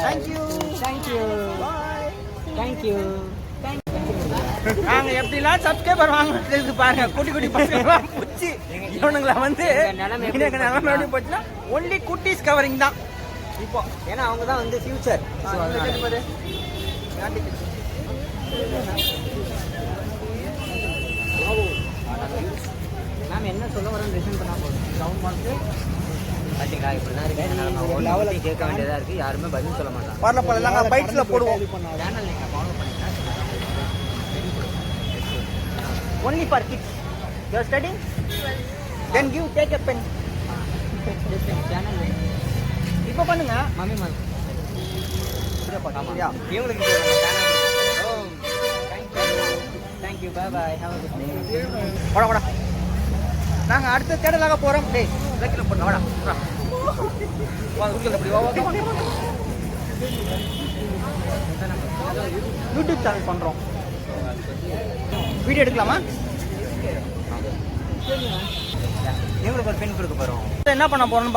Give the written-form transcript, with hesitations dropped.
Thank you thank you. நாங்கள் எப்படிலாம் subscriber வாங்கிட்டு பாருங்க. குட்டி குட்டி பசங்க பிடிச்சி இவனுங்களை வந்து நிலைமை எப்படி போச்சுன்னா ஒன்லி குட்டீஸ் கவரிங் தான் இப்போ. ஏன்னா அவங்க தான் வந்து ஃபியூச்சர். மேம் என்ன சொல்ல வரேன்னு ரிசன் பண்ணால் போதும். கிரவுண்ட் வந்து பார்த்தீங்களா இப்படி தான் இருக்குது. கேட்க வேண்டியதாக இருக்குது. யாருமே பதில் சொல்ல மாட்டாங்க. வரல பரவாயில்ல பைட்ஸில் போடுவோம். சேனல் நீங்கள் ஃபாலோ பண்ணிங்கன்னா only for kids. You are studying? Then give take a pen. Channel இப்போ பண்ணுங்க மம்மி மம்மி. சரியா இவங்களுக்கு thank you bye bye have a good day. வாடா வாடா நாங்கள் அடுத்த தேடலாக போகிறோம். டேய் லக்கில் போடணும். வாடா வா உள்ள அப்படி வா யூடியூப் சேனல் பண்ணுறோம். வீடியோ எடுக்கலாமா? எங்களுக்கு ஒரு பெண் கொடுக்க போகிறோம். என்ன பண்ண போகிறோம்னு